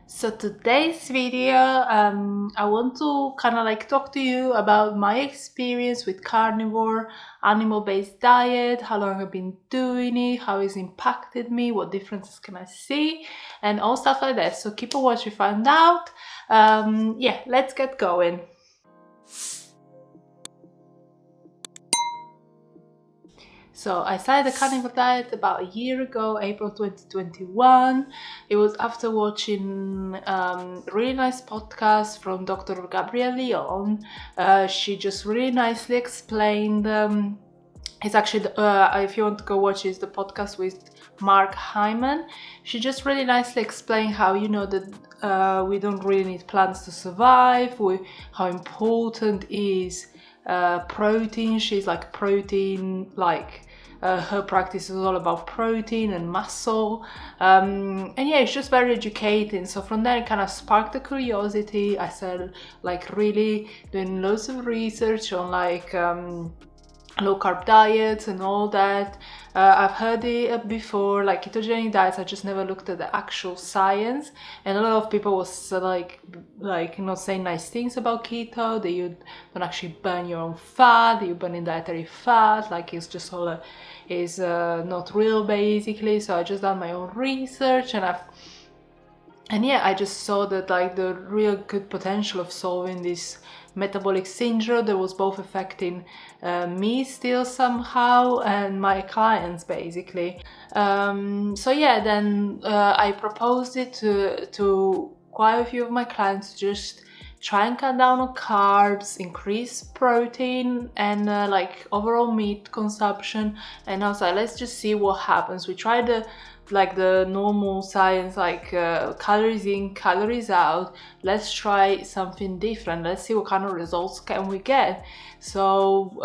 So today's video, I want to kind of like talk to you about my experience with carnivore, animal-based diet, how long I've been doing it, how it's impacted me, what differences can I see, and all stuff like that. So keep on watching to find out. Yeah, let's get going. So I started the carnivore diet about a year ago, April 2021. It was after watching a really nice podcast from Dr. Gabrielle Leon. She just really nicely explained. It's actually, if you want to go watch, it's the podcast with Mark Hyman. She just really nicely explained how, that we don't really need plants to survive, how important is protein. She's like protein, her practice is all about protein and muscle, and yeah, it's just very educating. So from there it kind of sparked the curiosity. I started really doing loads of research on low-carb diets and all that. I've heard it before, like ketogenic diets. I just never looked at the actual science, and a lot of people was saying nice things about keto, that you don't actually burn your own fat, that you burn in dietary fat, like it's just all is not real basically. So I just done my own research, and I just saw that the real good potential of solving this metabolic syndrome that was both affecting me still somehow and my clients basically. Then I proposed it to quite a few of my clients, just try and cut down on carbs, increase protein and overall meat consumption. And I was like, let's just see what happens. We tried the normal science, calories in, calories out. Let's try something different. Let's see what kind of results can we get. So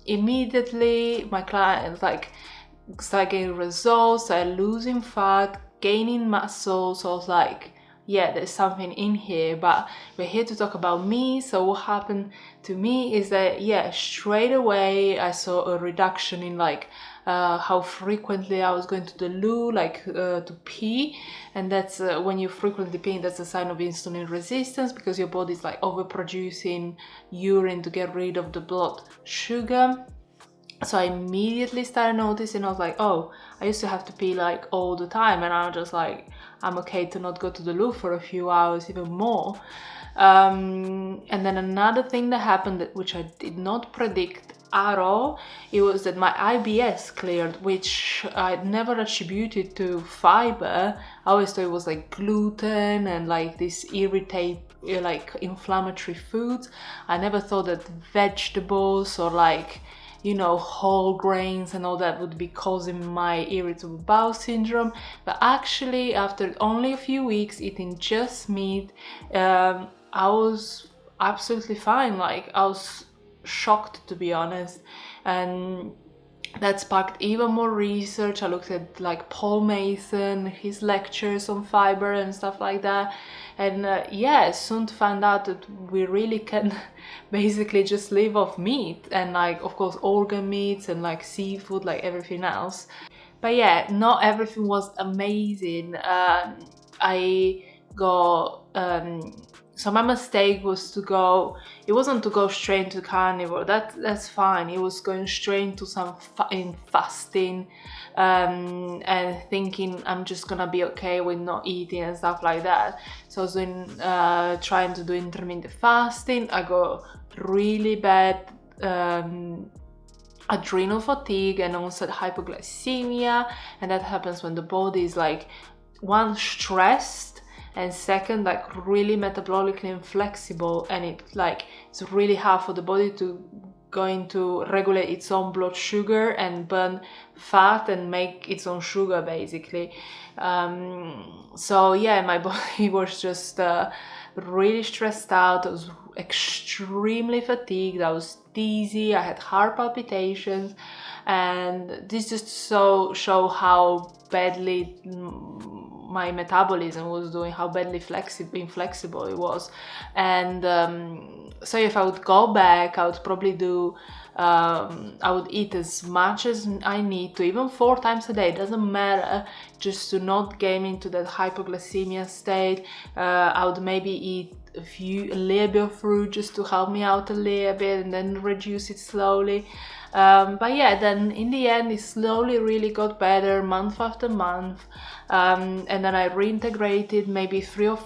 immediately my clients start getting results, start losing fat, gaining muscle. So I was like, yeah, there's something in here, but we're here to talk about me. So what happened to me is that, yeah, straight away I saw a reduction in how frequently I was going to the loo, to pee. And that's when you frequently pee, that's a sign of insulin resistance, because your body's overproducing urine to get rid of the blood sugar. So I immediately started noticing. I was like, oh, I used to have to pee all the time, and I'm just I'm okay to not go to the loo for a few hours, even more. And then another thing that happened, which I did not predict at all, it was that my IBS cleared, which I'd never attributed to fiber. I always thought it was gluten and this irritate, inflammatory foods. I never thought that vegetables or whole grains and all that would be causing my irritable bowel syndrome. But actually, after only a few weeks eating just meat, I was absolutely fine. I was shocked, to be honest. And that sparked even more research. I looked at Paul Mason, his lectures on fiber and stuff like that. And soon to find out that we really can basically just live off meat and of course organ meats and seafood, everything else. But yeah, not everything was amazing. I got so my mistake was it wasn't to go straight to carnivore. That's fine. It was going straight to some fasting and thinking I'm just gonna be okay with not eating and stuff like that. So I was doing trying to do intermittent fasting. I got really bad adrenal fatigue and also hypoglycemia, and that happens when the body is one, stressed, and second, really metabolically inflexible, and it's really hard for the body to regulate its own blood sugar and burn fat and make its own sugar basically. So yeah, my body was just really stressed out. I was extremely fatigued. I was dizzy. I had heart palpitations, and this just show how badly my metabolism was doing, how badly inflexible it was. And so if I would go back, I would probably do I would eat as much as I need to, even 4 times a day, doesn't matter, just to not get into that hypoglycemia state. I would maybe eat a little bit of fruit just to help me out a little bit, and then reduce it slowly. But yeah, then in the end it slowly really got better month after month, and then I reintegrated maybe 3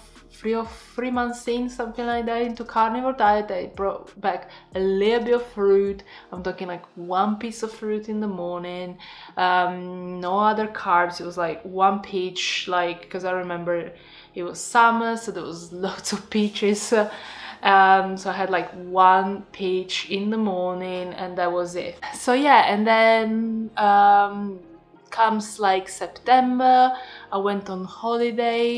months in, something like that, into carnivore diet. I brought back a little bit of fruit. I'm talking like 1 piece of fruit in the morning, no other carbs. It was like 1 peach, like, because I remember it was summer, so there was lots of peaches. So I had like 1 peach in the morning, and that was it. So yeah, and then comes like September, I went on holiday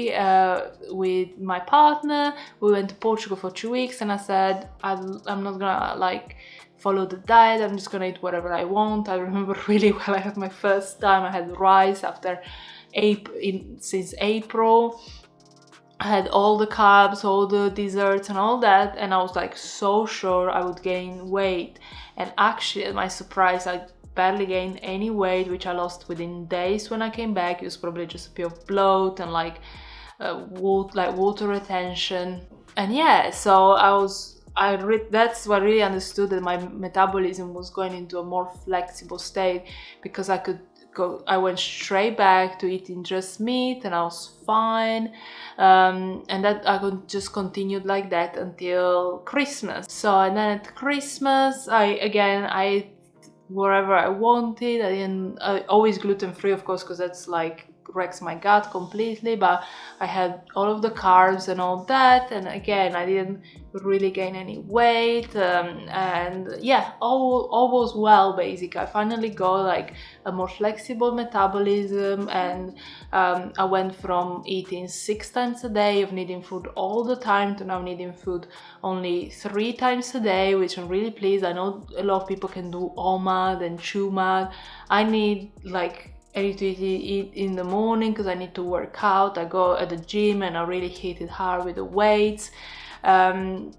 with my partner. We went to Portugal for 2 weeks, and I said I'm not gonna like follow the diet, I'm just gonna eat whatever I want. I remember really well, I had my first time, I had rice since April. I had all the carbs, all the desserts and all that, and I was like so sure I would gain weight. And actually, at my surprise, I barely gained any weight, which I lost within days when I came back. It was probably just a bit of bloat and like water retention. And yeah, so that's what I really understood, that my metabolism was going into a more flexible state, because I went straight back to eating just meat, and I was fine, and that I could just continued like that until Christmas. So, and then at Christmas, I ate whatever I wanted. I always gluten-free, of course, because that's like wrecks my gut completely, but I had all of the carbs and all that, and again, I didn't really gain any weight, and yeah, all was well. Basically, I finally got like a more flexible metabolism, and I went from eating 6 times a day, of needing food all the time, to now needing food only 3 times a day, which I'm really pleased. I know a lot of people can do OMAD and CHUMAD. I need to eat in the morning because I need to work out. I go at the gym and I really hit it hard with the weights, and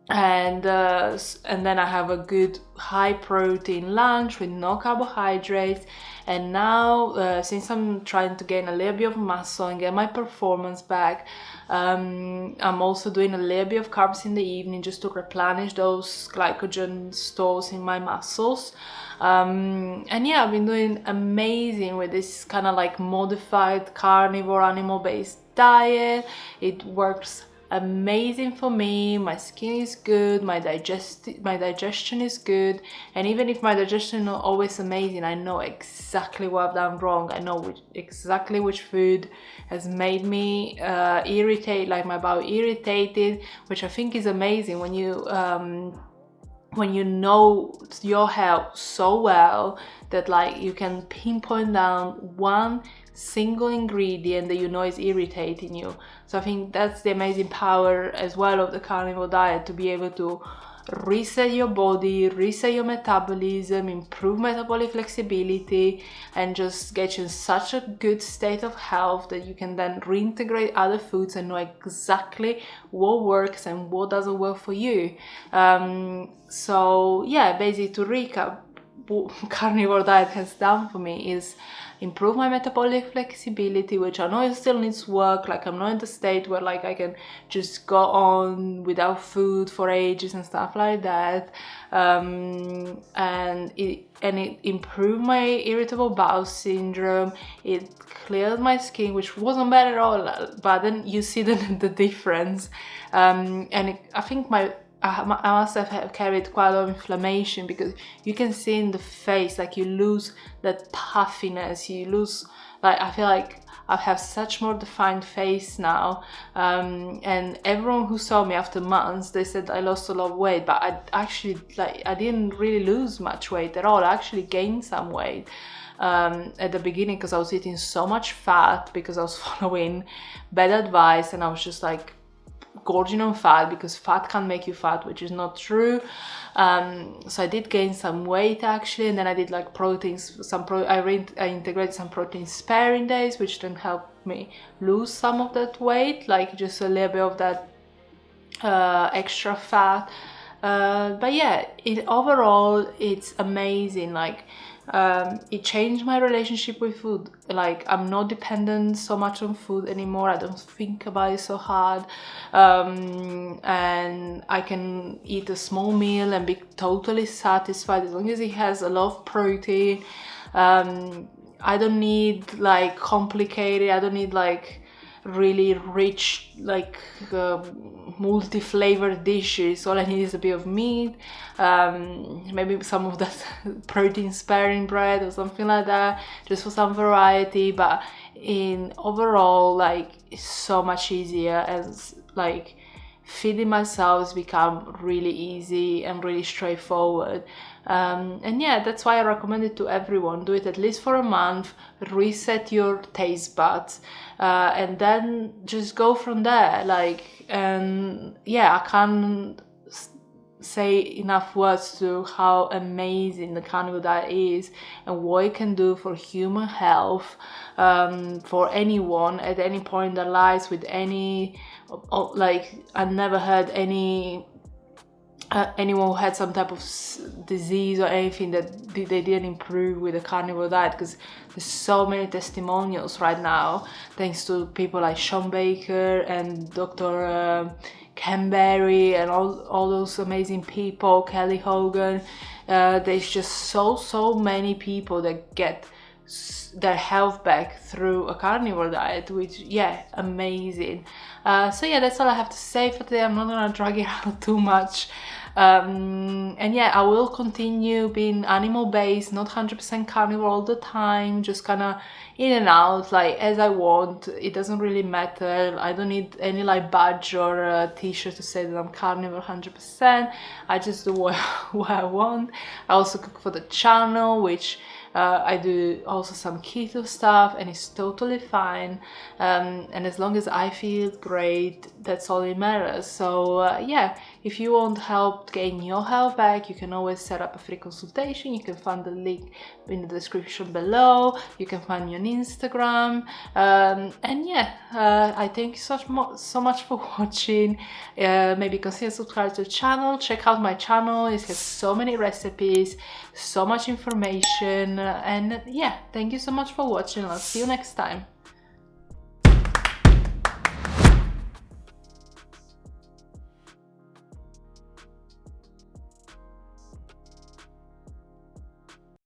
then I have a good high protein lunch with no carbohydrates. And now since I'm trying to gain a little bit of muscle and get my performance back, I'm also doing a little bit of carbs in the evening, just to replenish those glycogen stores in my muscles. And yeah, I've been doing amazing with this kind of like modified carnivore animal-based diet. It works amazing for me. My skin is good, my digestion is good, and even if my digestion is not always amazing, I know exactly what I've done wrong. I know exactly which food has made me like my bowel irritated, which I think is amazing when you know your health so well, that like you can pinpoint down one single ingredient that you know is irritating you. So I think that's the amazing power as well of the carnivore diet, to be able to reset your body, reset your metabolism, improve metabolic flexibility, and just get you in such a good state of health that you can then reintegrate other foods and know exactly what works and what doesn't work for you. So yeah, basically, to recap, what carnivore diet has done for me is improve my metabolic flexibility, which I know it still needs work. Like, I'm not in the state where like I can just go on without food for ages and stuff like that. And it improved my irritable bowel syndrome. It cleared my skin, which wasn't bad at all, but then you see the difference. I think I must have carried quite a lot of inflammation, because you can see in the face, like, you lose that puffiness, you lose, like, I feel like I have such more defined face now, and everyone who saw me after months, they said I lost a lot of weight, but I didn't really lose much weight at all. I actually gained some weight at the beginning, because I was eating so much fat, because I was following bad advice, and I was just like gorging on fat, because fat can't make you fat, which is not true. So I did gain some weight actually, and then I did like proteins, I integrated some protein sparing days, which then helped me lose some of that weight, like just a little bit of that extra fat. But yeah, overall it's amazing. Like it changed my relationship with food. Like I'm not dependent so much on food anymore. I don't think about it so hard, and I can eat a small meal and be totally satisfied as long as it has a lot of protein. I don't need like complicated, I don't need like really rich, like multi-flavored dishes. All I need is a bit of meat, maybe some of that protein sparing bread or something like that, just for some variety. But in overall, like, it's so much easier, as like feeding myself has become really easy and really straightforward. And yeah, that's why I recommend it to everyone. Do it at least for a month, reset your taste buds, and then just go from there. Like, and yeah, I can't say enough words to how amazing the carnivore diet is and what it can do for human health, for anyone at any point in their lives with any, like, I never heard anyone who had some type of disease or anything that they didn't improve with the carnivore diet, because there's so many testimonials right now thanks to people like Sean Baker and Dr. Canberry and all those amazing people, Kelly Hogan. There's just so many people that get their health back through a carnivore diet, which, yeah, amazing. So yeah, that's all I have to say for today. I'm not gonna drag it out too much. And yeah, I will continue being animal based, not 100% carnivore all the time, just kind of in and out, like as I want. It doesn't really matter. I don't need any like badge or a t-shirt to say that I'm carnivore 100%. I just do what I want. I also cook for the channel, which I do also some keto stuff, and it's totally fine. And as long as I feel great, that's all that matters. So yeah, if you want help gain your health back, you can always set up a free consultation. You can find the link in the description below. You can find me on Instagram. And yeah, I thank you so much for watching. Maybe consider subscribing to the channel. Check out my channel. It has so many recipes, so much information. And yeah, thank you so much for watching. I'll see you next time.